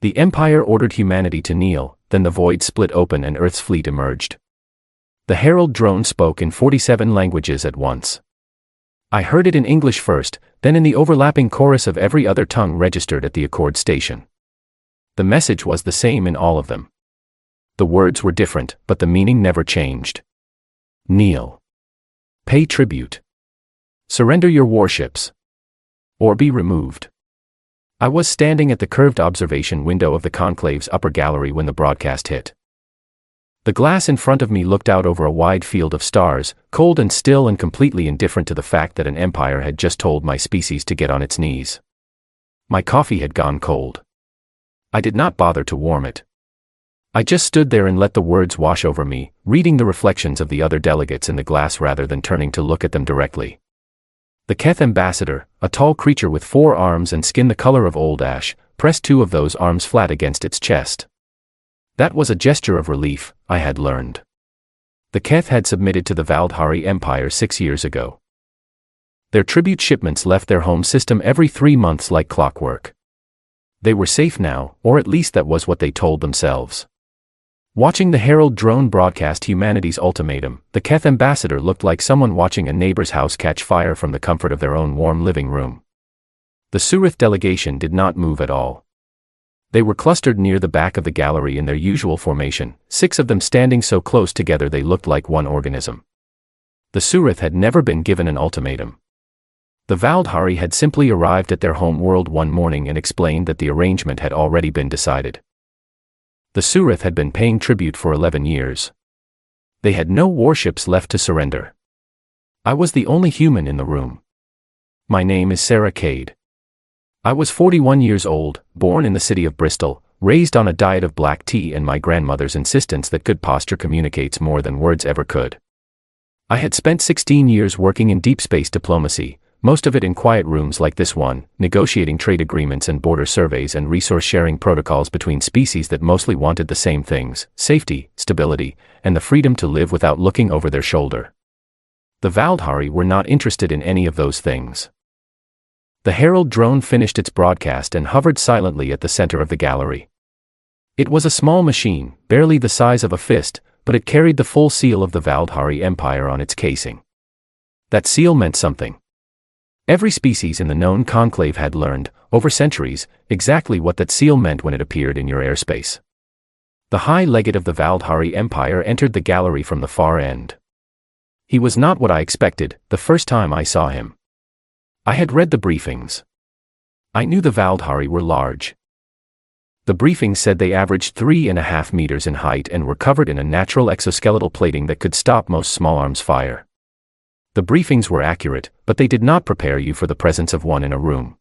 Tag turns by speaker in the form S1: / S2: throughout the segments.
S1: The Empire ordered humanity to kneel, then the void split open and Earth's fleet emerged. The Herald drone spoke in 47 languages at once. I heard it in English first, then in the overlapping chorus of every other tongue registered at the Accord station. The message was the same in all of them. The words were different, but the meaning never changed. Kneel. Pay tribute. Surrender your warships. Or be removed. I was standing at the curved observation window of the conclave's upper gallery when the broadcast hit. The glass in front of me looked out over a wide field of stars, cold and still and completely indifferent to the fact that an empire had just told my species to get on its knees. My coffee had gone cold. I did not bother to warm it. I just stood there and let the words wash over me, reading the reflections of the other delegates in the glass rather than turning to look at them directly. The Keth ambassador, a tall creature with 4 arms and skin the color of old ash, pressed 2 of those arms flat against its chest. That was a gesture of relief, I had learned. The Keth had submitted to the Valdhari Empire 6 years ago. Their tribute shipments left their home system every 3 months like clockwork. They were safe now, or at least that was what they told themselves. Watching the Herald drone broadcast humanity's ultimatum, the Keth ambassador looked like someone watching a neighbor's house catch fire from the comfort of their own warm living room. The Surith delegation did not move at all. They were clustered near the back of the gallery in their usual formation, 6 of them standing so close together they looked like one organism. The Surith had never been given an ultimatum. The Valdhari had simply arrived at their home world one morning and explained that the arrangement had already been decided. The Surith had been paying tribute for 11 years. They had no warships left to surrender. I was the only human in the room. My name is Sarah Cade. I was 41 years old, born in the city of Bristol, raised on a diet of black tea and my grandmother's insistence that good posture communicates more than words ever could. I had spent 16 years working in deep space diplomacy, most of it in quiet rooms like this one, negotiating trade agreements and border surveys and resource-sharing protocols between species that mostly wanted the same things: safety, stability, and the freedom to live without looking over their shoulder. The Valdhari were not interested in any of those things. The Herald drone finished its broadcast and hovered silently at the center of the gallery. It was a small machine, barely the size of a fist, but it carried the full seal of the Valdhari Empire on its casing. That seal meant something. Every species in the known conclave had learned, over centuries, exactly what that seal meant when it appeared in your airspace. The High Legate of the Valdhari Empire entered the gallery from the far end. He was not what I expected the first time I saw him. I had read the briefings. I knew the Valdhari were large. The briefings said they averaged 3.5 meters in height and were covered in a natural exoskeletal plating that could stop most small arms fire. The briefings were accurate, but they did not prepare you for the presence of one in a room.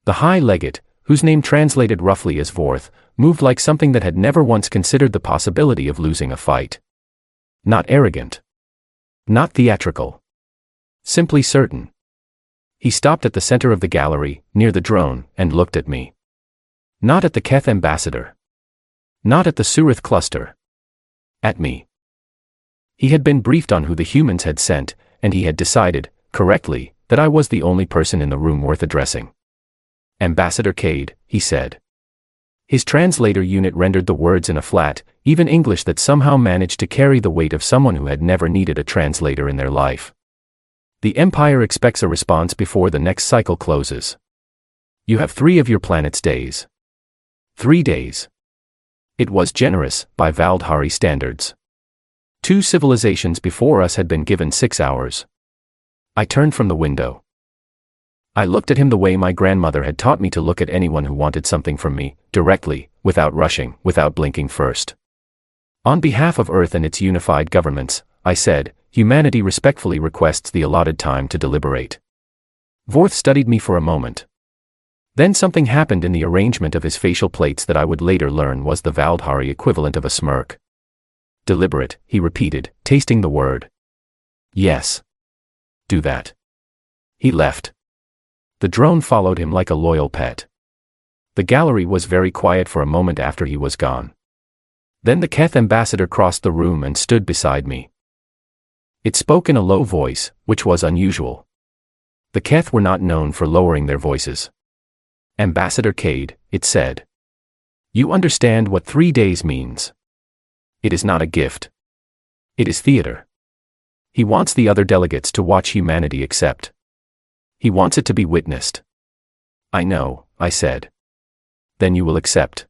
S1: The High Legate, whose name translated roughly as Vorth, moved like something that had never once considered the possibility of losing a fight. Not arrogant. Not theatrical. Simply certain. He stopped at the center of the gallery, near the drone, and looked at me. Not at the Keth ambassador. Not at the Surith cluster. At me. He had been briefed on who the humans had sent, and he had decided, correctly, that I was the only person in the room worth addressing. Ambassador Cade, he said. His translator unit rendered the words in a flat, even English that somehow managed to carry the weight of someone who had never needed a translator in their life. The Empire expects a response before the next cycle closes. You have 3 of your planet's days. 3 days. It was generous, by Valdhari standards. 2 civilizations before us had been given 6 hours. I turned from the window. I looked at him the way my grandmother had taught me to look at anyone who wanted something from me, directly, without rushing, without blinking first. On behalf of Earth and its unified governments, I said, humanity respectfully requests the allotted time to deliberate. Vorth studied me for a moment. Then something happened in the arrangement of his facial plates that I would later learn was the Valdhari equivalent of a smirk. Deliberate, he repeated, tasting the word. Yes. Do that. He left. The drone followed him like a loyal pet. The gallery was very quiet for a moment after he was gone. Then the Keth ambassador crossed the room and stood beside me. It spoke in a low voice, which was unusual. The Keth were not known for lowering their voices. Ambassador Cade, it said. You understand what 3 days means. It is not a gift. It is theater. He wants the other delegates to watch humanity accept. He wants it to be witnessed. I know, I said. Then you will accept.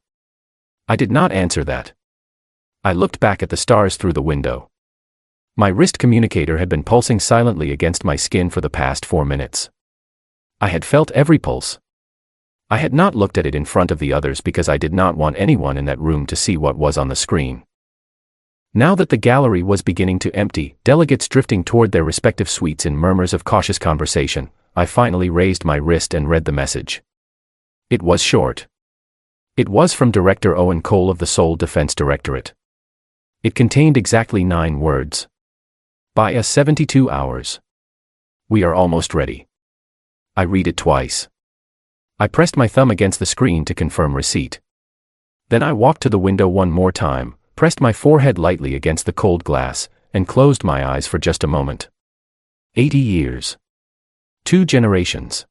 S1: I did not answer that. I looked back at the stars through the window. My wrist communicator had been pulsing silently against my skin for the past 4 minutes. I had felt every pulse. I had not looked at it in front of the others because I did not want anyone in that room to see what was on the screen. Now that the gallery was beginning to empty, delegates drifting toward their respective suites in murmurs of cautious conversation, I finally raised my wrist and read the message. It was short. It was from Director Owen Cole of the Seoul Defense Directorate. It contained exactly 9 words. Buy us 72 hours. We are almost ready. I read it twice. I pressed my thumb against the screen to confirm receipt. Then I walked to the window one more time, pressed my forehead lightly against the cold glass, and closed my eyes for just a moment. 80 years. 2 generations.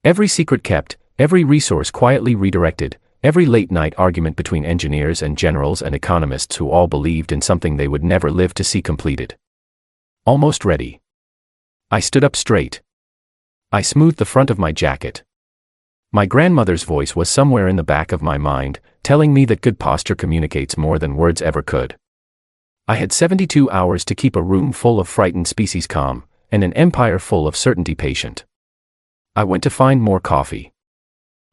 S1: Every secret kept, every resource quietly redirected, every late-night argument between engineers and generals and economists who all believed in something they would never live to see completed. Almost ready. I stood up straight. I smoothed the front of my jacket. My grandmother's voice was somewhere in the back of my mind, telling me that good posture communicates more than words ever could. I had 72 hours to keep a room full of frightened species calm, and an empire full of certainty patient. I went to find more coffee.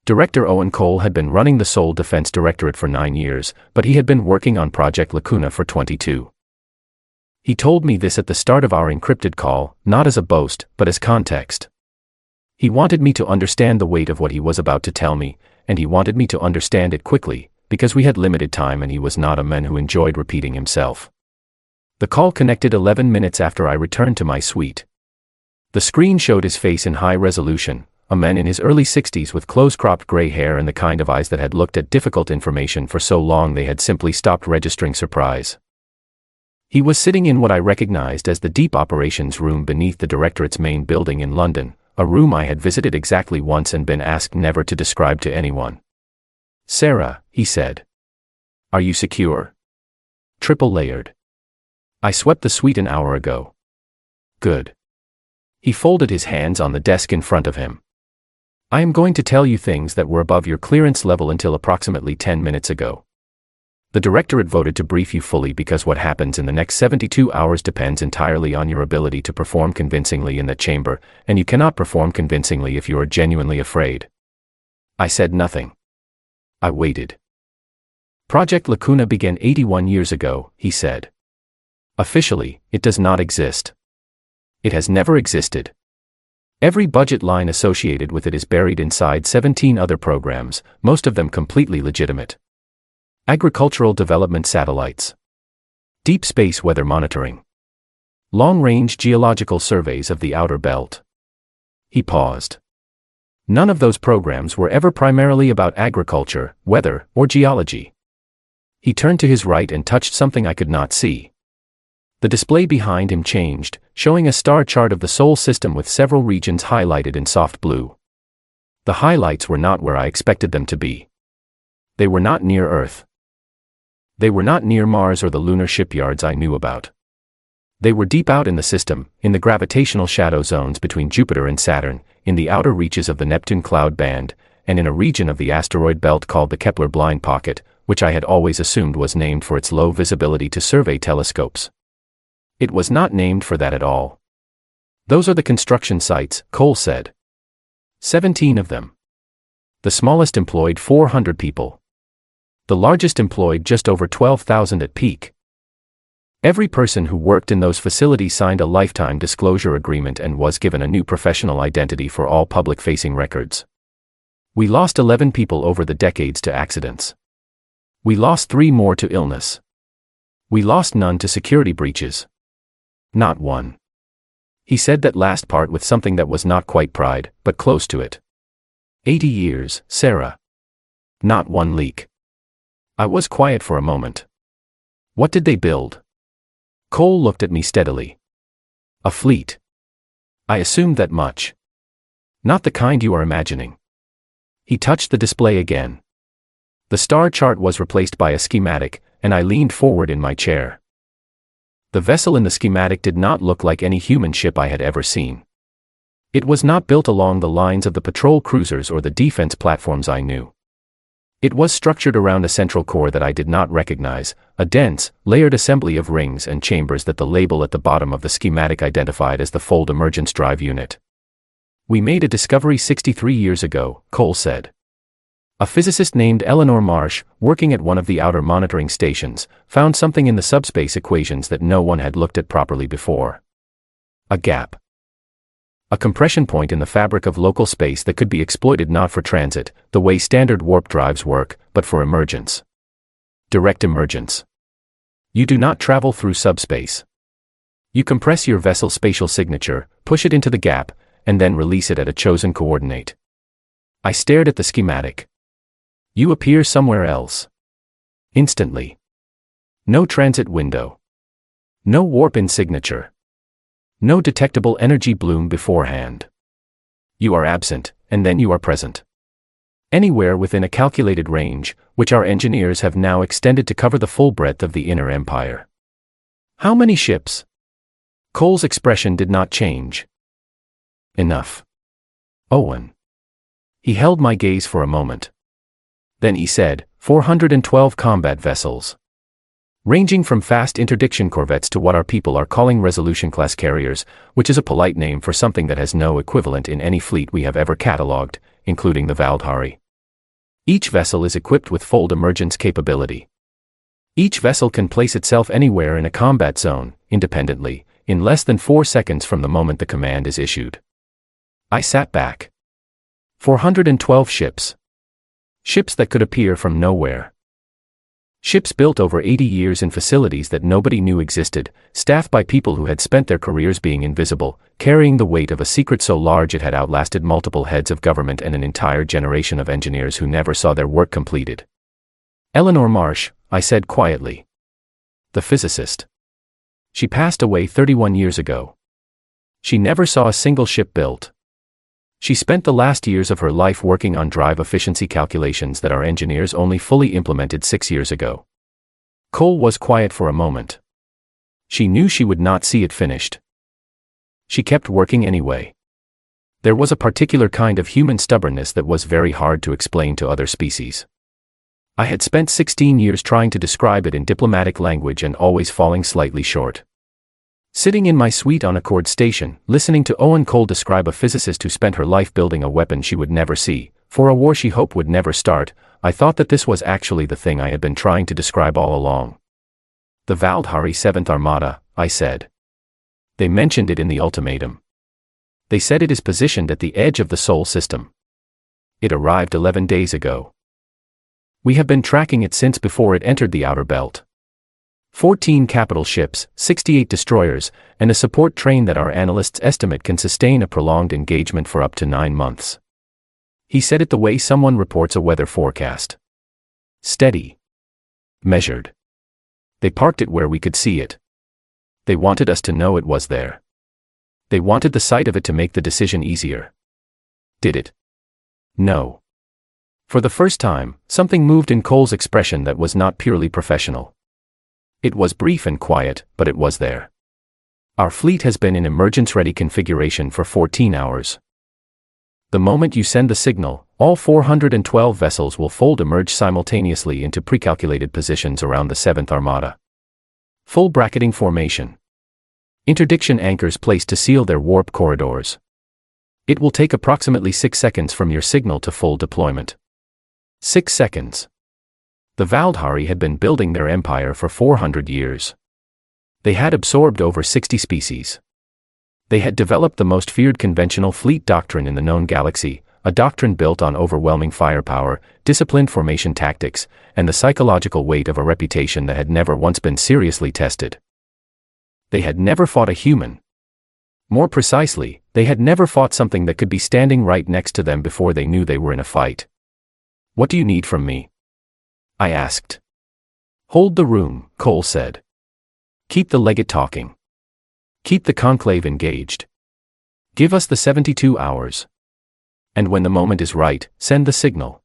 S1: Director Owen Cole had been running the Seoul Defense Directorate for 9 years, but he had been working on Project Lacuna for 22. He told me this at the start of our encrypted call, not as a boast, but as context. He wanted me to understand the weight of what he was about to tell me, and he wanted me to understand it quickly, because we had limited time and he was not a man who enjoyed repeating himself. The call connected 11 minutes after I returned to my suite. The screen showed his face in high resolution, a man in his early 60s with close-cropped gray hair and the kind of eyes that had looked at difficult information for so long they had simply stopped registering surprise. He was sitting in what I recognized as the deep operations room beneath the Directorate's main building in London, a room I had visited exactly once and been asked never to describe to anyone. "Sarah," he said. "Are you secure?" "Triple layered. I swept the suite an hour ago." "Good." He folded his hands on the desk in front of him. "I am going to tell you things that were above your clearance level until approximately 10 minutes ago. The Directorate voted to brief you fully because what happens in the next 72 hours depends entirely on your ability to perform convincingly in that chamber, and you cannot perform convincingly if you are genuinely afraid." I said nothing. I waited. "Project Lacuna began 81 years ago," he said. "Officially, it does not exist. It has never existed. Every budget line associated with it is buried inside 17 other programs, most of them completely legitimate. Agricultural development satellites. Deep space weather monitoring. Long-range geological surveys of the outer belt." He paused. None of those programs were ever primarily about agriculture, weather, or geology. He turned to his right and touched something I could not see. The display behind him changed, showing a star chart of the Sol system with several regions highlighted in soft blue. The highlights were not where I expected them to be. They were not near Earth. They were not near Mars or the lunar shipyards I knew about. They were deep out in the system, in the gravitational shadow zones between Jupiter and Saturn, in the outer reaches of the Neptune cloud band, and in a region of the asteroid belt called the Kepler blind pocket, which I had always assumed was named for its low visibility to survey telescopes. It was not named for that at all. "Those are the construction sites," Cole said. 17 of them. The smallest employed 400 people. The largest employed just over 12,000 at peak. Every person who worked in those facilities signed a lifetime disclosure agreement and was given a new professional identity for all public-facing records. We lost 11 people over the decades to accidents. We lost 3 more to illness. We lost none to security breaches. Not one. He said that last part with something that was not quite pride, but close to it. 80 years, Sarah. Not one leak. I was quiet for a moment. What did they build? Cole looked at me steadily. A fleet. I assumed that much. Not the kind you are imagining. He touched the display again. The star chart was replaced by a schematic, and I leaned forward in my chair. The vessel in the schematic did not look like any human ship I had ever seen. It was not built along the lines of the patrol cruisers or the defense platforms I knew. It was structured around a central core that I did not recognize, a dense, layered assembly of rings and chambers that the label at the bottom of the schematic identified as the Fold Emergence Drive Unit. "We made a discovery 63 years ago," Cole said. "A physicist named Eleanor Marsh, working at one of the outer monitoring stations, found something in the subspace equations that no one had looked at properly before. A gap. A compression point in the fabric of local space that could be exploited not for transit, the way standard warp drives work, but for emergence. Direct emergence. You do not travel through subspace. You compress your vessel's spatial signature, push it into the gap, and then release it at a chosen coordinate." I stared at the schematic. "You appear somewhere else. Instantly. No transit window. No warp-in signature. No detectable energy bloom beforehand. You are absent, and then you are present. Anywhere within a calculated range, which our engineers have now extended to cover the full breadth of the inner empire." "How many ships?" Cole's expression did not change. "Enough. Owen." He held my gaze for a moment. Then he said, 412 combat vessels. Ranging from fast interdiction corvettes to what our people are calling resolution-class carriers, which is a polite name for something that has no equivalent in any fleet we have ever catalogued, including the Valdhari. Each vessel is equipped with fold emergence capability. Each vessel can place itself anywhere in a combat zone, independently, in less than 4 seconds from the moment the command is issued. I sat back. 412 ships. Ships that could appear from nowhere. Ships built over 80 years in facilities that nobody knew existed, staffed by people who had spent their careers being invisible, carrying the weight of a secret so large it had outlasted multiple heads of government and an entire generation of engineers who never saw their work completed. "Eleanor Marsh," I said quietly. "The physicist. She passed away 31 years ago. She never saw a single ship built. She spent the last years of her life working on drive efficiency calculations that our engineers only fully implemented 6 years ago." Cole was quiet for a moment. She knew she would not see it finished. She kept working anyway. There was a particular kind of human stubbornness that was very hard to explain to other species. I had spent 16 years trying to describe it in diplomatic language and always falling slightly short. Sitting in my suite on Accord Station, listening to Owen Cole describe a physicist who spent her life building a weapon she would never see, for a war she hoped would never start, I thought that this was actually the thing I had been trying to describe all along. "The Valdhari 7th Armada," I said. "They mentioned it in the ultimatum. They said it is positioned at the edge of the Sol system. It arrived 11 days ago. We have been tracking it since before it entered the outer belt. 14 capital ships, 68 destroyers, and a support train that our analysts estimate can sustain a prolonged engagement for up to 9 months. He said it the way someone reports a weather forecast. Steady. Measured. They parked it where we could see it. They wanted us to know it was there. They wanted the sight of it to make the decision easier. Did it? No. For the first time, something moved in Cole's expression that was not purely professional. It was brief and quiet, but it was there. Our fleet has been in emergence-ready configuration for 14 hours. The moment you send the signal, all 412 vessels will fold emerge simultaneously into precalculated positions around the 7th Armada. Full bracketing formation. Interdiction anchors placed to seal their warp corridors. It will take approximately 6 seconds from your signal to full deployment. 6 seconds. The Valdhari had been building their empire for 400 years. They had absorbed over 60 species. They had developed the most feared conventional fleet doctrine in the known galaxy, a doctrine built on overwhelming firepower, disciplined formation tactics, and the psychological weight of a reputation that had never once been seriously tested. They had never fought a human. More precisely, they had never fought something that could be standing right next to them before they knew they were in a fight. "What do you need from me?" I asked. "Hold the room," Cole said. "Keep the legate talking. Keep the conclave engaged. Give us the 72 hours. And when the moment is right, send the signal."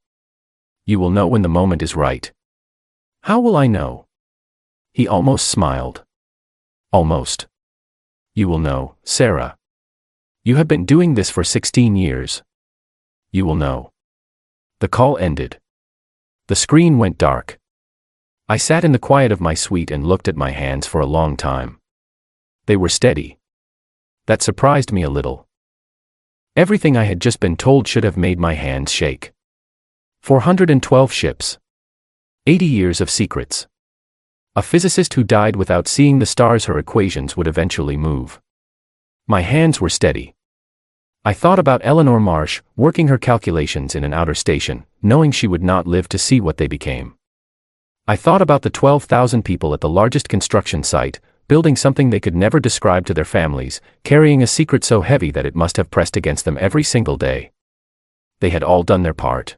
S1: You will know when the moment is right. How will I know? He almost smiled. Almost. You will know, Sarah. You have been doing this for 16 years. You will know. The call ended. The screen went dark. I sat in the quiet of my suite and looked at my hands for a long time. They were steady. That surprised me a little. Everything I had just been told should have made my hands shake. 412 ships. 80 years of secrets. A physicist who died without seeing the stars her equations would eventually move. My hands were steady. I thought about Eleanor Marsh, working her calculations in an outer station, knowing she would not live to see what they became. I thought about the 12,000 people at the largest construction site, building something they could never describe to their families, carrying a secret so heavy that it must have pressed against them every single day. They had all done their part.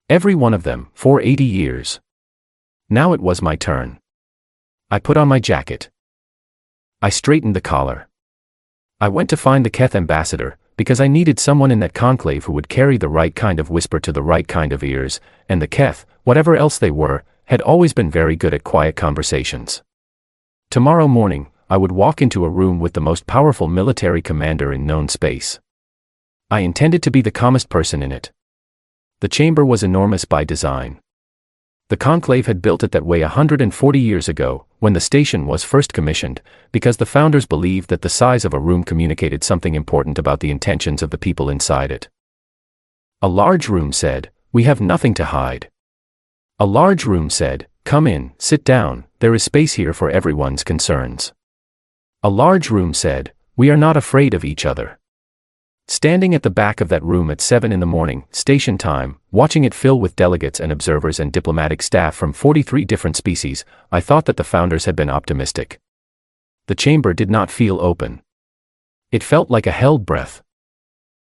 S1: Every one of them, for 80 years. Now it was my turn. I put on my jacket. I straightened the collar. I went to find the Keth ambassador, because I needed someone in that conclave who would carry the right kind of whisper to the right kind of ears, and the Keth, whatever else they were, had always been very good at quiet conversations. Tomorrow morning, I would walk into a room with the most powerful military commander in known space. I intended to be the calmest person in it. The chamber was enormous by design. The conclave had built it that way 140 years ago, when the station was first commissioned, because the founders believed that the size of a room communicated something important about the intentions of the people inside it. A large room said, "We have nothing to hide." A large room said, "Come in, sit down, there is space here for everyone's concerns." A large room said, "We are not afraid of each other." Standing at the back of that room at 7 in the morning, station time, watching it fill with delegates and observers and diplomatic staff from 43 different species, I thought that the founders had been optimistic. The chamber did not feel open. It felt like a held breath.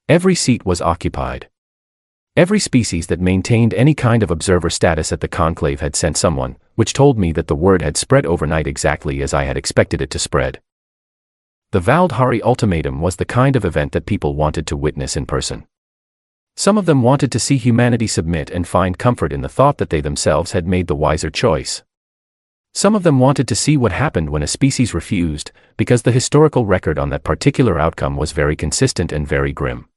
S1: Every seat was occupied. Every species that maintained any kind of observer status at the conclave had sent someone, which told me that the word had spread overnight exactly as I had expected it to spread. The Valdhari ultimatum was the kind of event that people wanted to witness in person. Some of them wanted to see humanity submit and find comfort in the thought that they themselves had made the wiser choice. Some of them wanted to see what happened when a species refused, because the historical record on that particular outcome was very consistent and very grim.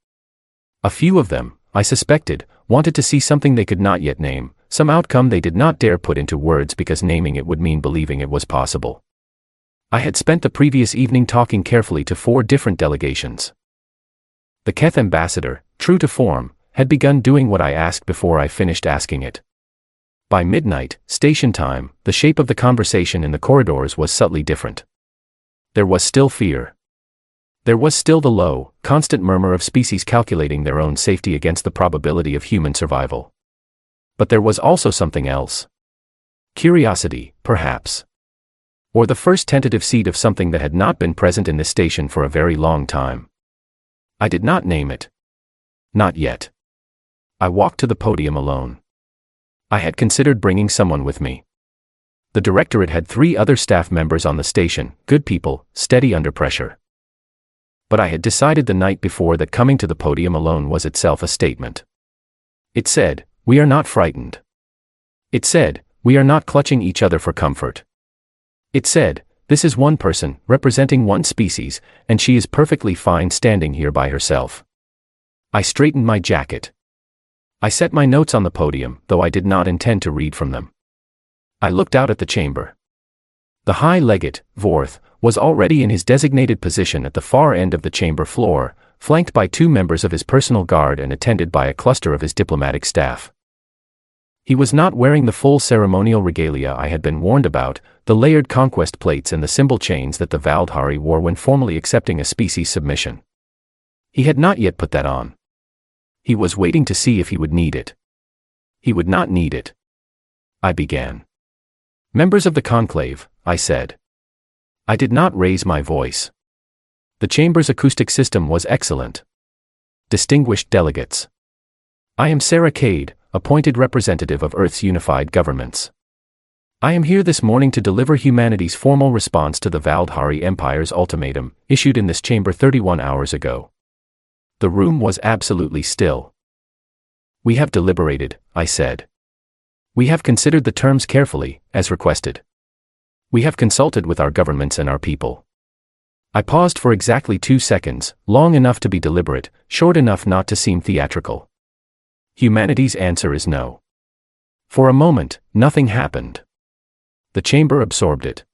S1: A few of them, I suspected, wanted to see something they could not yet name, some outcome they did not dare put into words because naming it would mean believing it was possible. I had spent the previous evening talking carefully to 4 different delegations. The Keth ambassador, true to form, had begun doing what I asked before I finished asking it. By midnight, station time, the shape of the conversation in the corridors was subtly different. There was still fear. There was still the low, constant murmur of species calculating their own safety against the probability of human survival. But there was also something else. Curiosity, perhaps. Or the first tentative seed of something that had not been present in this station for a very long time. I did not name it. Not yet. I walked to the podium alone. I had considered bringing someone with me. The directorate had 3 other staff members on the station, good people, steady under pressure. But I had decided the night before that coming to the podium alone was itself a statement. It said, "We are not frightened." It said, "We are not clutching each other for comfort." It said, "This is one person, representing one species, and she is perfectly fine standing here by herself." I straightened my jacket. I set my notes on the podium, though I did not intend to read from them. I looked out at the chamber. The High Legate, Vorth, was already in his designated position at the far end of the chamber floor, flanked by 2 members of his personal guard and attended by a cluster of his diplomatic staff. He was not wearing the full ceremonial regalia I had been warned about, the layered conquest plates and the symbol chains that the Valdhari wore when formally accepting a species submission. He had not yet put that on. He was waiting to see if he would need it. He would not need it. I began. "Members of the conclave," I said. I did not raise my voice. The chamber's acoustic system was excellent. Distinguished delegates. I am Sarah Cade, appointed representative of Earth's unified governments. I am here this morning to deliver humanity's formal response to the Valdhari Empire's ultimatum, issued in this chamber 31 hours ago. The room was absolutely still. "We have deliberated," I said. We have considered the terms carefully, as requested. We have consulted with our governments and our people. I paused for exactly 2 seconds, long enough to be deliberate, short enough not to seem theatrical. Humanity's answer is no. For a moment, nothing happened. The chamber absorbed it.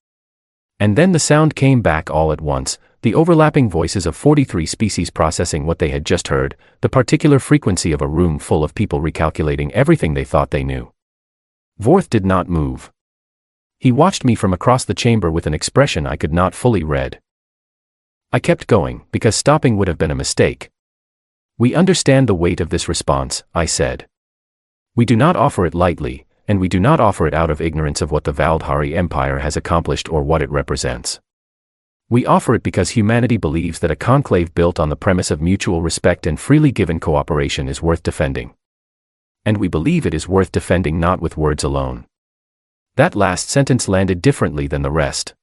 S1: And then the sound came back all at once, the overlapping voices of 43 species processing what they had just heard, the particular frequency of a room full of people recalculating everything they thought they knew. Vorth did not move. He watched me from across the chamber with an expression I could not fully read. I kept going, because stopping would have been a mistake. We understand the weight of this response, I said. We do not offer it lightly, and we do not offer it out of ignorance of what the Galactic Empire has accomplished or what it represents. We offer it because humanity believes that a conclave built on the premise of mutual respect and freely given cooperation is worth defending. And we believe it is worth defending not with words alone. That last sentence landed differently than the rest.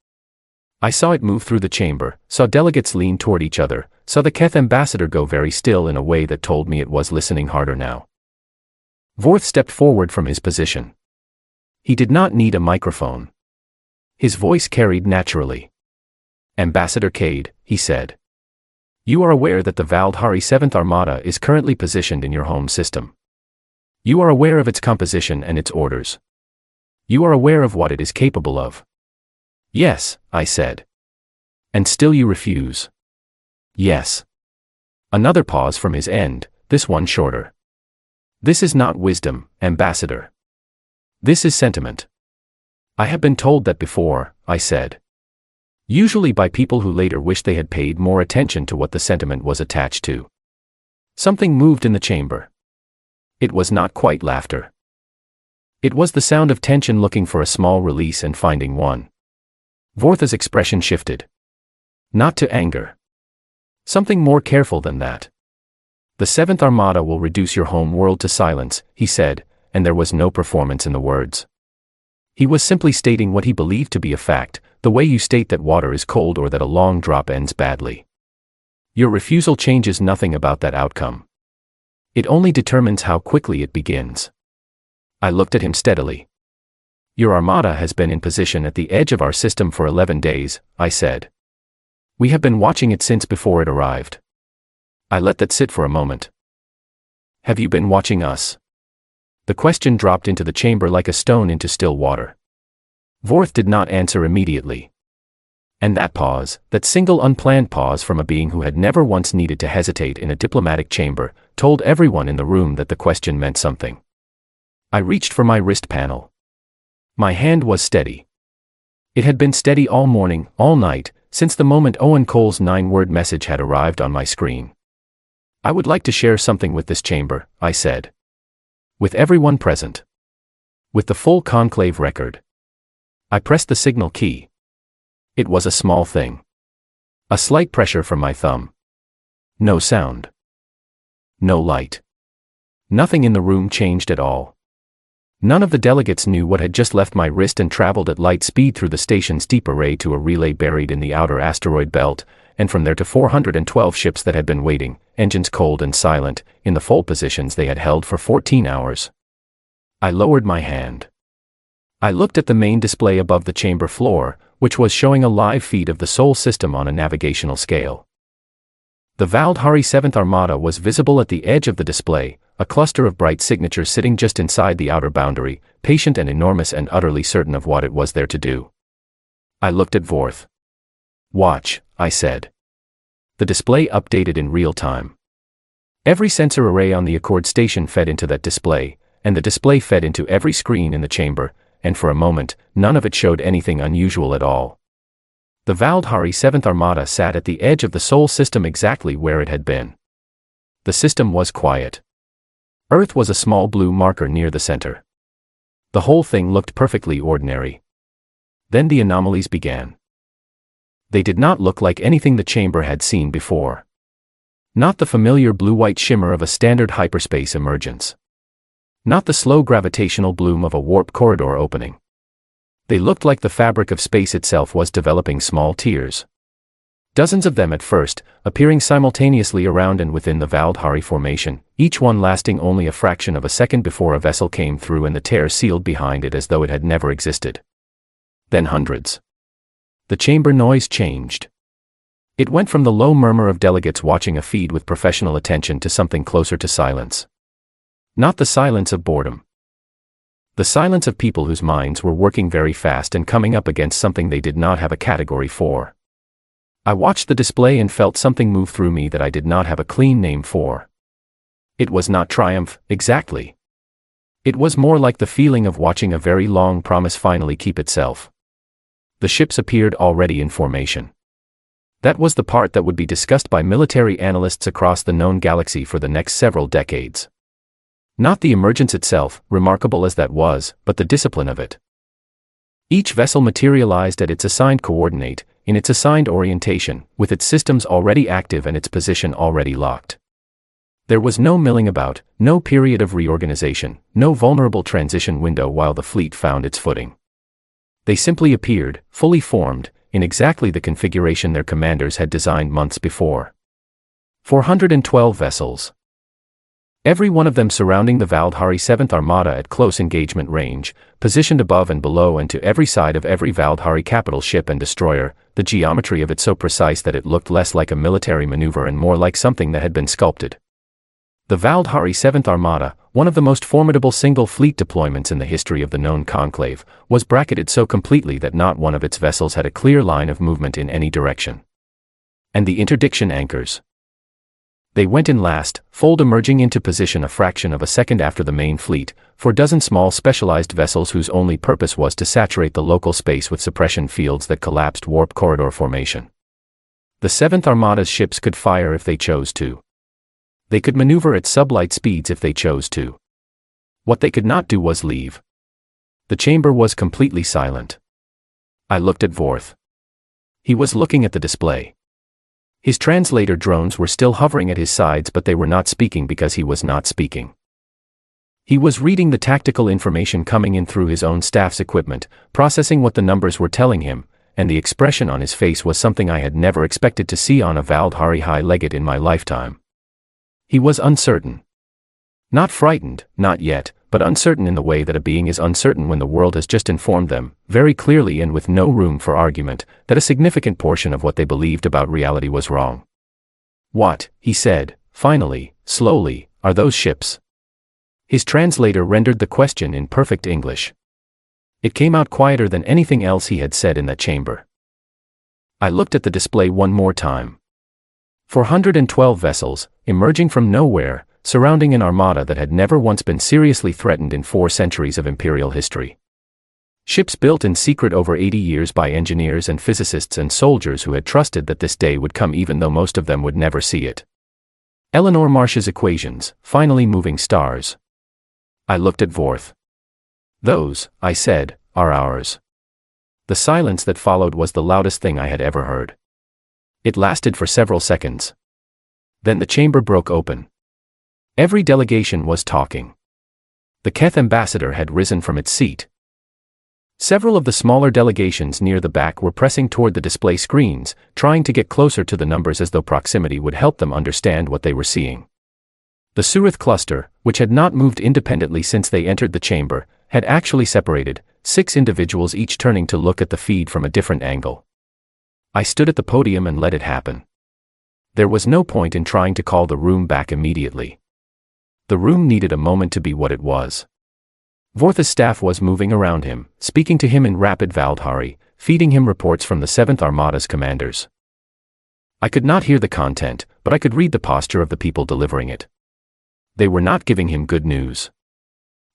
S1: I saw it move through the chamber, saw delegates lean toward each other, saw the Keth ambassador go very still in a way that told me it was listening harder now. Vorth stepped forward from his position. He did not need a microphone. His voice carried naturally. Ambassador Cade, he said. You are aware that the Valdhari 7th Armada is currently positioned in your home system. You are aware of its composition and its orders. You are aware of what it is capable of. Yes, I said. And still you refuse. Yes. Another pause from his end, this one shorter. This is not wisdom, Ambassador. This is sentiment. I have been told that before, I said. Usually by people who later wish they had paid more attention to what the sentiment was attached to. Something moved in the chamber. It was not quite laughter. It was the sound of tension looking for a small release and finding one. Vorth's expression shifted. Not to anger. Something more careful than that. The 7th Armada will reduce your home world to silence, he said, and there was no performance in the words. He was simply stating what he believed to be a fact, the way you state that water is cold or that a long drop ends badly. Your refusal changes nothing about that outcome. It only determines how quickly it begins. I looked at him steadily. Your armada has been in position at the edge of our system for 11 days, I said. We have been watching it since before it arrived. I let that sit for a moment. Have you been watching us? The question dropped into the chamber like a stone into still water. Vorth did not answer immediately. And that pause, that single unplanned pause from a being who had never once needed to hesitate in a diplomatic chamber, told everyone in the room that the question meant something. I reached for my wrist panel. My hand was steady. It had been steady all morning, all night, since the moment Owen Cole's 9-word message had arrived on my screen. I would like to share something with this chamber, I said. With everyone present. With the full conclave record. I pressed the signal key. It was a small thing. A slight pressure from my thumb. No sound. No light. Nothing in the room changed at all. None of the delegates knew what had just left my wrist and traveled at light speed through the station's deep array to a relay buried in the outer asteroid belt, and from there to 412 ships that had been waiting, engines cold and silent, in the fold positions they had held for 14 hours. I lowered my hand. I looked at the main display above the chamber floor, which was showing a live feed of the Sol system on a navigational scale. The Valdhari 7th Armada was visible at the edge of the display, a cluster of bright signatures sitting just inside the outer boundary, patient and enormous and utterly certain of what it was there to do. I looked at Vorth. Watch, I said. The display updated in real time. Every sensor array on the Accord station fed into that display, and the display fed into every screen in the chamber, and for a moment, none of it showed anything unusual at all. The Valdhari 7th Armada sat at the edge of the Sol system exactly where it had been. The system was quiet. Earth was a small blue marker near the center. The whole thing looked perfectly ordinary. Then the anomalies began. They did not look like anything the chamber had seen before. Not the familiar blue-white shimmer of a standard hyperspace emergence. Not the slow gravitational bloom of a warp corridor opening. They looked like the fabric of space itself was developing small tears. Dozens of them at first, appearing simultaneously around and within the Valdhari formation, each one lasting only a fraction of a second before a vessel came through and the tear sealed behind it as though it had never existed. Then hundreds. The chamber noise changed. It went from the low murmur of delegates watching a feed with professional attention to something closer to silence. Not the silence of boredom. The silence of people whose minds were working very fast and coming up against something they did not have a category for. I watched the display and felt something move through me that I did not have a clean name for. It was not triumph, exactly. It was more like the feeling of watching a very long promise finally keep itself. The ships appeared already in formation. That was the part that would be discussed by military analysts across the known galaxy for the next several decades. Not the emergence itself, remarkable as that was, but the discipline of it. Each vessel materialized at its assigned coordinate, in its assigned orientation, with its systems already active and its position already locked. There was no milling about, no period of reorganization, no vulnerable transition window while the fleet found its footing. They simply appeared, fully formed, in exactly the configuration their commanders had designed months before. 412 vessels. Every one of them surrounding the Valdhari 7th Armada at close engagement range, positioned above and below and to every side of every Valdhari capital ship and destroyer, the geometry of it so precise that it looked less like a military maneuver and more like something that had been sculpted. The Valdhari 7th Armada, one of the most formidable single-fleet deployments in the history of the known conclave, was bracketed so completely that not one of its vessels had a clear line of movement in any direction. And the interdiction anchors. They went in last, fold emerging into position a fraction of a second after the main fleet, 4 dozen small specialized vessels whose only purpose was to saturate the local space with suppression fields that collapsed warp corridor formation. The 7th Armada's ships could fire if they chose to. They could maneuver at sublight speeds if they chose to. What they could not do was leave. The chamber was completely silent. I looked at Vorth. He was looking at the display. His translator drones were still hovering at his sides, but they were not speaking because he was not speaking. He was reading the tactical information coming in through his own staff's equipment, processing what the numbers were telling him, and the expression on his face was something I had never expected to see on a Valdhari High Legate in my lifetime. He was uncertain. Not frightened, not yet, but uncertain in the way that a being is uncertain when the world has just informed them, very clearly and with no room for argument, that a significant portion of what they believed about reality was wrong. What, he said, finally, slowly, are those ships? His translator rendered the question in perfect English. It came out quieter than anything else he had said in that chamber. I looked at the display one more time. 412 vessels, emerging from nowhere, surrounding an armada that had never once been seriously threatened in 4 centuries of imperial history. Ships built in secret over 80 years by engineers and physicists and soldiers who had trusted that this day would come even though most of them would never see it. Eleanor Marsh's equations, finally moving stars. I looked at Vorth. Those, I said, are ours. The silence that followed was the loudest thing I had ever heard. It lasted for several seconds. Then the chamber broke open. Every delegation was talking. The Keth ambassador had risen from its seat. Several of the smaller delegations near the back were pressing toward the display screens, trying to get closer to the numbers as though proximity would help them understand what they were seeing. The Surith cluster, which had not moved independently since they entered the chamber, had actually separated, 6 individuals each turning to look at the feed from a different angle. I stood at the podium and let it happen. There was no point in trying to call the room back immediately. The room needed a moment to be what it was. Vorth's staff was moving around him, speaking to him in rapid Valdhari, feeding him reports from the 7th Armada's commanders. I could not hear the content, but I could read the posture of the people delivering it. They were not giving him good news.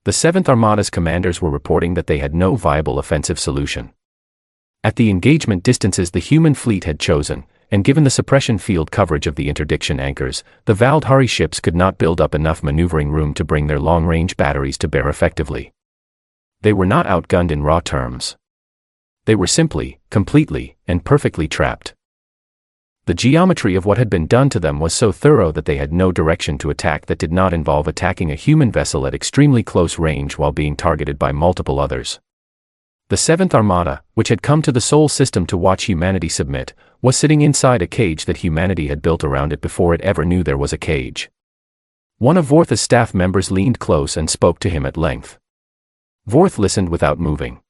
S1: The 7th Armada's commanders were reporting that they had no viable offensive solution. At the engagement distances the human fleet had chosen, and given the suppression field coverage of the interdiction anchors, the Valdhari ships could not build up enough maneuvering room to bring their long-range batteries to bear effectively. They were not outgunned in raw terms. They were simply, completely, and perfectly trapped. The geometry of what had been done to them was so thorough that they had no direction to attack that did not involve attacking a human vessel at extremely close range while being targeted by multiple others. The Seventh Armada, which had come to the Sol system to watch humanity submit, was sitting inside a cage that humanity had built around it before it ever knew there was a cage. One of Vorth's staff members leaned close and spoke to him at length. Vorth listened without moving.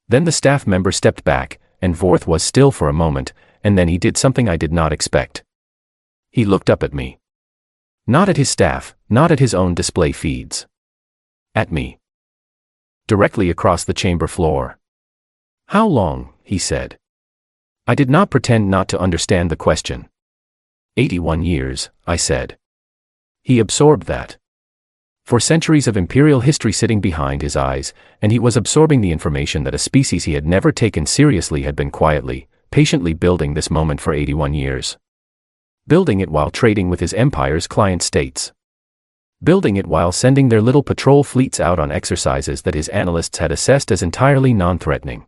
S1: Then the staff member stepped back, and Vorth was still for a moment, and then he did something I did not expect. He looked up at me. Not at his staff, not at his own display feeds. At me. Directly across the chamber floor. "How long?" he said. I did not pretend not to understand the question. 81 years, I said. He absorbed that. For centuries of imperial history sitting behind his eyes, and he was absorbing the information that a species he had never taken seriously had been quietly, patiently building this moment for 81 years. Building it while trading with his empire's client states. Building it while sending their little patrol fleets out on exercises that his analysts had assessed as entirely non-threatening.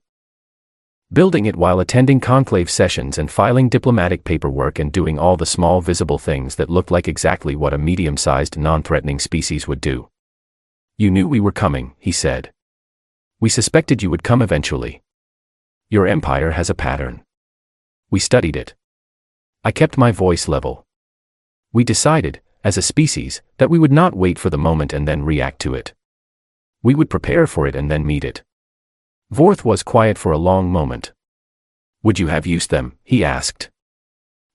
S1: Building it while attending conclave sessions and filing diplomatic paperwork and doing all the small visible things that looked like exactly what a medium-sized non-threatening species would do. "You knew we were coming," he said. "We suspected you would come eventually. Your empire has a pattern. We studied it." I kept my voice level. "We decided, as a species, that we would not wait for the moment and then react to it. We would prepare for it and then meet it." Vorth was quiet for a long moment. "Would you have used them?" he asked.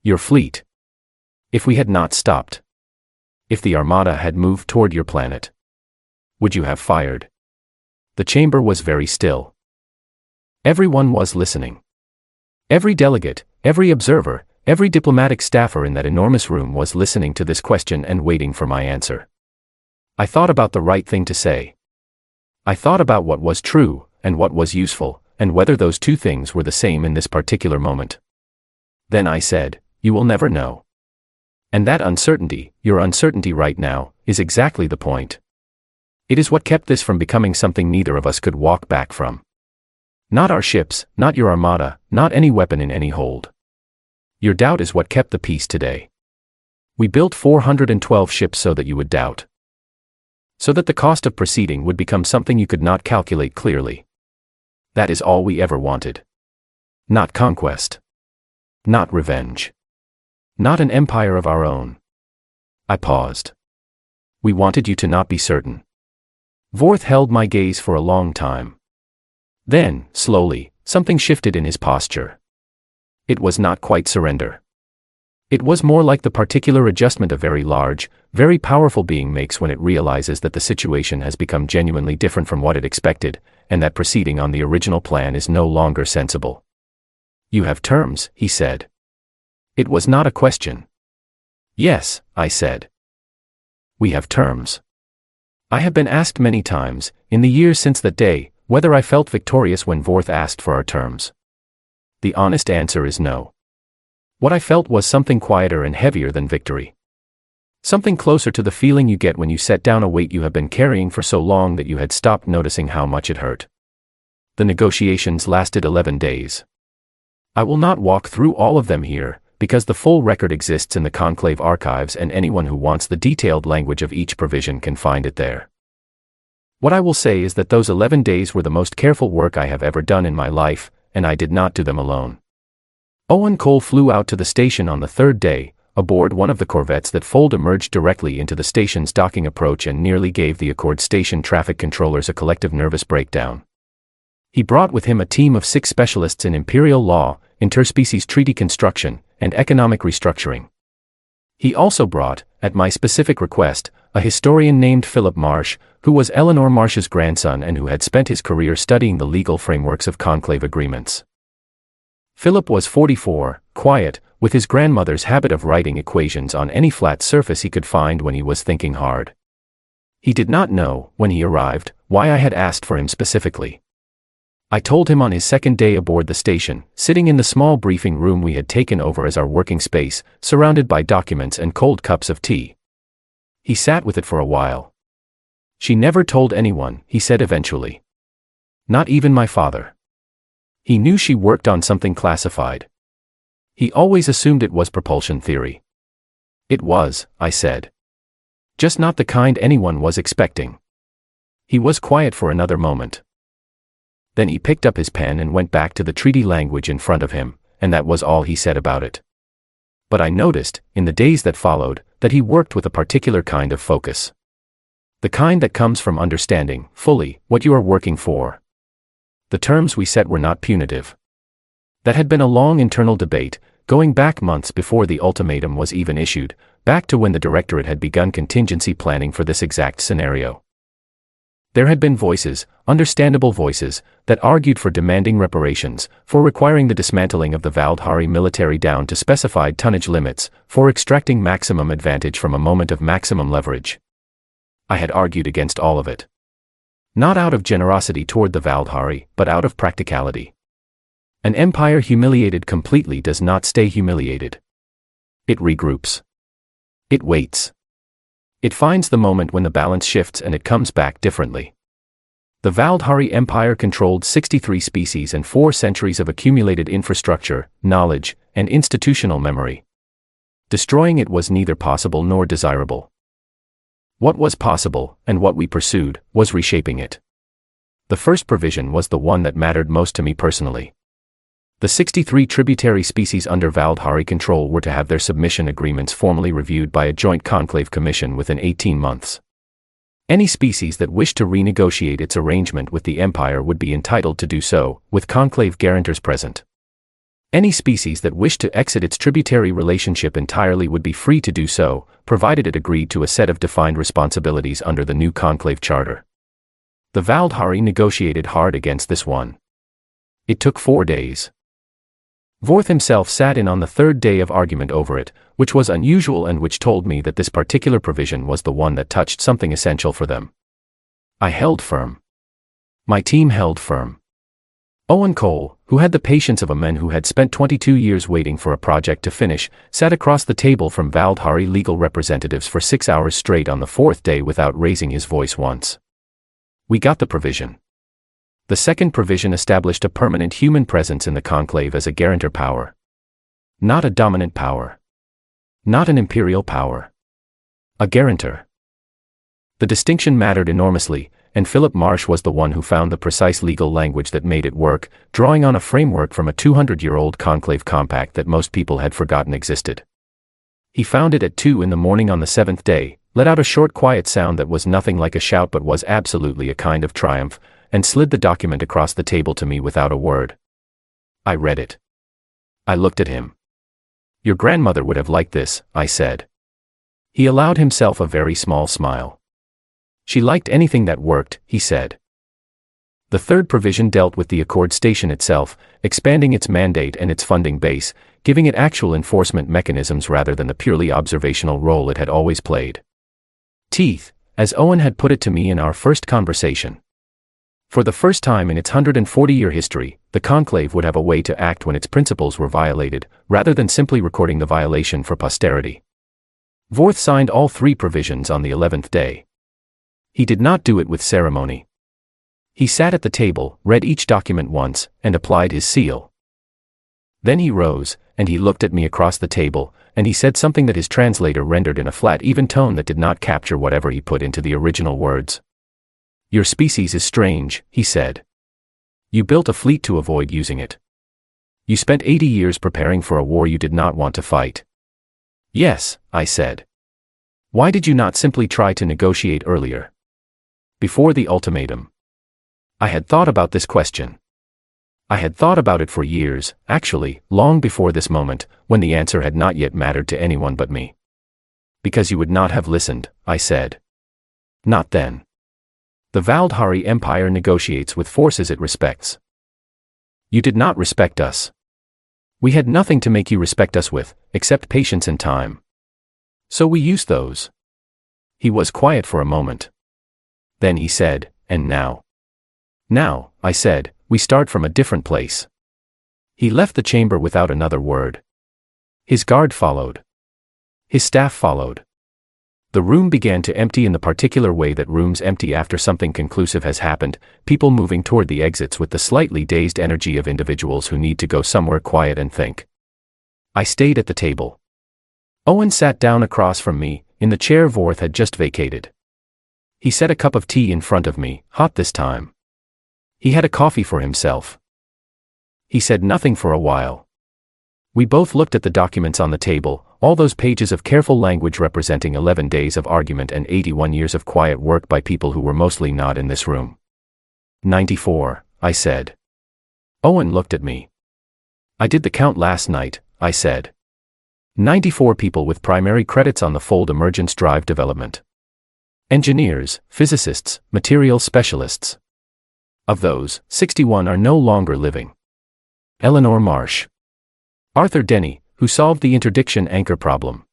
S1: "Your fleet? If we had not stopped? If the Armada had moved toward your planet? Would you have fired?" The chamber was very still. Everyone was listening. Every delegate, every observer, every diplomatic staffer in that enormous room was listening to this question and waiting for my answer. I thought about the right thing to say. I thought about what was true, and what was useful, and whether those two things were the same in this particular moment. Then I said, "You will never know. And that uncertainty, your uncertainty right now, is exactly the point. It is what kept this from becoming something neither of us could walk back from. Not our ships, not your armada, not any weapon in any hold. Your doubt is what kept the peace today. We built 412 ships so that you would doubt. So that the cost of proceeding would become something you could not calculate clearly. That is all we ever wanted. Not conquest. Not revenge. Not an empire of our own." I paused. "We wanted you to not be certain." Vorth held my gaze for a long time. Then, slowly, something shifted in his posture. It was not quite surrender. It was more like the particular adjustment a very large, very powerful being makes when it realizes that the situation has become genuinely different from what it expected, and that proceeding on the original plan is no longer sensible. "You have terms," he said. It was not a question. "Yes," I said. "We have terms." I have been asked many times, in the years since that day, whether I felt victorious when Vorth asked for our terms. The honest answer is no. What I felt was something quieter and heavier than victory. Something closer to the feeling you get when you set down a weight you have been carrying for so long that you had stopped noticing how much it hurt. The negotiations lasted 11 days. I will not walk through all of them here, because the full record exists in the Conclave archives and anyone who wants the detailed language of each provision can find it there. What I will say is that those 11 days were the most careful work I have ever done in my life, and I did not do them alone. Owen Cole flew out to the station on the third day, aboard one of the corvettes that Fold emerged directly into the station's docking approach and nearly gave the Accord station traffic controllers a collective nervous breakdown. He brought with him a team of 6 specialists in imperial law, interspecies treaty construction, and economic restructuring. He also brought, at my specific request, a historian named Philip Marsh, who was Eleanor Marsh's grandson and who had spent his career studying the legal frameworks of conclave agreements. Philip was 44, quiet, with his grandmother's habit of writing equations on any flat surface he could find when he was thinking hard. He did not know, when he arrived, why I had asked for him specifically. I told him on his second day aboard the station, sitting in the small briefing room we had taken over as our working space, surrounded by documents and cold cups of tea. He sat with it for a while. "She never told anyone," he said eventually. "Not even my father. He knew she worked on something classified. He always assumed it was propulsion theory." "It was," I said. "Just not the kind anyone was expecting." He was quiet for another moment. Then he picked up his pen and went back to the treaty language in front of him, and that was all he said about it. But I noticed, in the days that followed, that he worked with a particular kind of focus. The kind that comes from understanding, fully, what you are working for. The terms we set were not punitive. That had been a long internal debate, going back months before the ultimatum was even issued, back to when the Directorate had begun contingency planning for this exact scenario. There had been voices, understandable voices, that argued for demanding reparations, for requiring the dismantling of the Valdhari military down to specified tonnage limits, for extracting maximum advantage from a moment of maximum leverage. I had argued against all of it. Not out of generosity toward the Valdhari, but out of practicality. An empire humiliated completely does not stay humiliated. It regroups. It waits. It finds the moment when the balance shifts and it comes back differently. The Valdhari Empire controlled 63 species and 4 centuries of accumulated infrastructure, knowledge, and institutional memory. Destroying it was neither possible nor desirable. What was possible, and what we pursued, was reshaping it. The first provision was the one that mattered most to me personally. The 63 tributary species under Valdhari control were to have their submission agreements formally reviewed by a joint conclave commission within 18 months. Any species that wished to renegotiate its arrangement with the Empire would be entitled to do so, with conclave guarantors present. Any species that wished to exit its tributary relationship entirely would be free to do so, provided it agreed to a set of defined responsibilities under the new conclave charter. The Valdhari negotiated hard against this one. It took 4 days. Vorth himself sat in on the 3rd day of argument over it, which was unusual and which told me that this particular provision was the one that touched something essential for them. I held firm. My team held firm. Owen Cole, who had the patience of a man who had spent 22 years waiting for a project to finish, sat across the table from Valdhari legal representatives for 6 hours straight on the 4th day without raising his voice once. We got the provision. The second provision established a permanent human presence in the conclave as a guarantor power. Not a dominant power. Not an imperial power. A guarantor. The distinction mattered enormously, and Philip Marsh was the one who found the precise legal language that made it work, drawing on a framework from a 200-year-old conclave compact that most people had forgotten existed. He found it at 2 in the morning on the 7th day, let out a short quiet sound that was nothing like a shout but was absolutely a kind of triumph, and slid the document across the table to me without a word. I read it. I looked at him. Your grandmother would have liked this, I said. He allowed himself a very small smile. She liked anything that worked, he said. The third provision dealt with the Accord Station itself, expanding its mandate and its funding base, giving it actual enforcement mechanisms rather than the purely observational role it had always played. Teeth, as Owen had put it to me in our first conversation. For the first time in its 140-year history, the conclave would have a way to act when its principles were violated, rather than simply recording the violation for posterity. Vorth signed all 3 provisions on the 11th day. He did not do it with ceremony. He sat at the table, read each document once, and applied his seal. Then he rose, and he looked at me across the table, and he said something that his translator rendered in a flat, even tone that did not capture whatever he put into the original words. Your species is strange, he said. You built a fleet to avoid using it. You spent 80 years preparing for a war you did not want to fight. Yes, I said. Why did you not simply try to negotiate earlier? Before the ultimatum. I had thought about this question. I had thought about it for years, actually, long before this moment, when the answer had not yet mattered to anyone but me. Because you would not have listened, I said. Not then. The Valdhari Empire negotiates with forces it respects. You did not respect us. We had nothing to make you respect us with, except patience and time. So we used those. He was quiet for a moment. Then he said, and now? Now, I said, we start from a different place. He left the chamber without another word. His guard followed. His staff followed. The room began to empty in the particular way that rooms empty after something conclusive has happened, people moving toward the exits with the slightly dazed energy of individuals who need to go somewhere quiet and think. I stayed at the table. Owen sat down across from me, in the chair Vorth had just vacated. He set a cup of tea in front of me, hot this time. He had a coffee for himself. He said nothing for a while. We both looked at the documents on the table, all those pages of careful language representing 11 days of argument and 81 years of quiet work by people who were mostly not in this room. 94, I said. Owen looked at me. I did the count last night, I said. 94 people with primary credits on the fold emergence drive development. Engineers, physicists, material specialists. Of those, 61 are no longer living. Eleanor Marsh. Arthur Denny, who solved the interdiction anchor problem.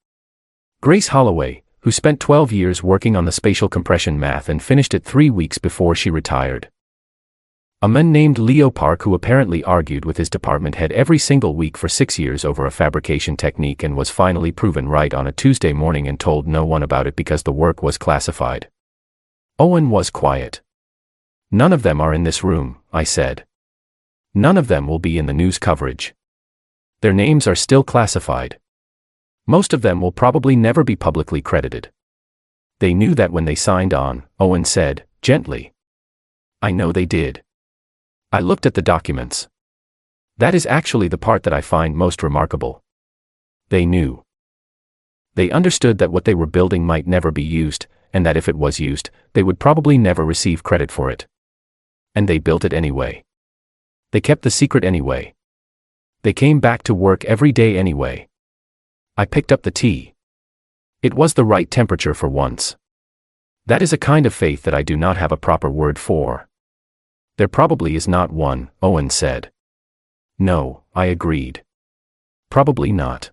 S1: Grace Holloway, who spent 12 years working on the spatial compression math and finished it 3 weeks before she retired. A man named Leo Park, who apparently argued with his department head every single week for 6 years over a fabrication technique and was finally proven right on a Tuesday morning and told no one about it because the work was classified. Owen was quiet. None of them are in this room, I said. None of them will be in the news coverage. Their names are still classified. Most of them will probably never be publicly credited. They knew that when they signed on, Owen said, gently. I know they did. I looked at the documents. That is actually the part that I find most remarkable. They knew. They understood that what they were building might never be used, and that if it was used, they would probably never receive credit for it. And they built it anyway. They kept the secret anyway. They came back to work every day anyway. I picked up the tea. It was the right temperature for once. That is a kind of faith that I do not have a proper word for. There probably is not one, Owen said. No, I agreed. Probably not.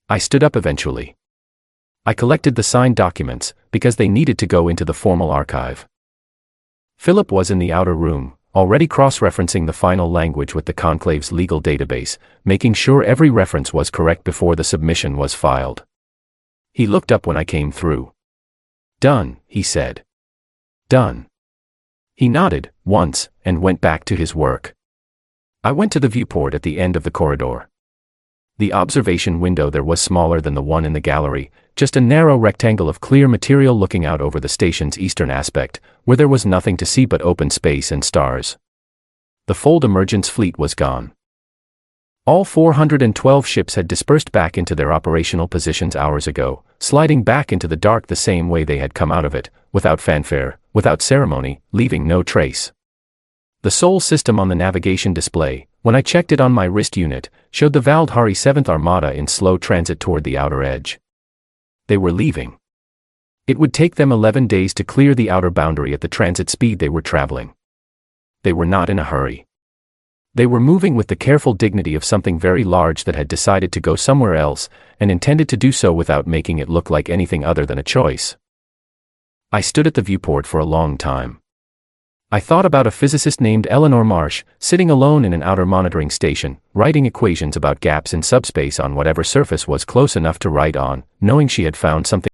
S1: I stood up eventually. I collected the signed documents, because they needed to go into the formal archive. Philip was in the outer room, already cross-referencing the final language with the conclave's legal database, making sure every reference was correct before the submission was filed. He looked up when I came through. Done, he said. Done. He nodded, once, and went back to his work. I went to the viewport at the end of the corridor. The observation window there was smaller than the one in the gallery, just a narrow rectangle of clear material looking out over the station's eastern aspect, where there was nothing to see but open space and stars. The fold emergence fleet was gone. All 412 ships had dispersed back into their operational positions hours ago, sliding back into the dark the same way they had come out of it, without fanfare, without ceremony, leaving no trace. The Sol system on the navigation display, when I checked it on my wrist unit, showed the Valdhari 7th Armada in slow transit toward the outer edge. They were leaving. It would take them 11 days to clear the outer boundary at the transit speed they were traveling. They were not in a hurry. They were moving with the careful dignity of something very large that had decided to go somewhere else, and intended to do so without making it look like anything other than a choice. I stood at the viewport for a long time. I thought about a physicist named Eleanor Marsh, sitting alone in an outer monitoring station, writing equations about gaps in subspace on whatever surface was close enough to write on, knowing she had found something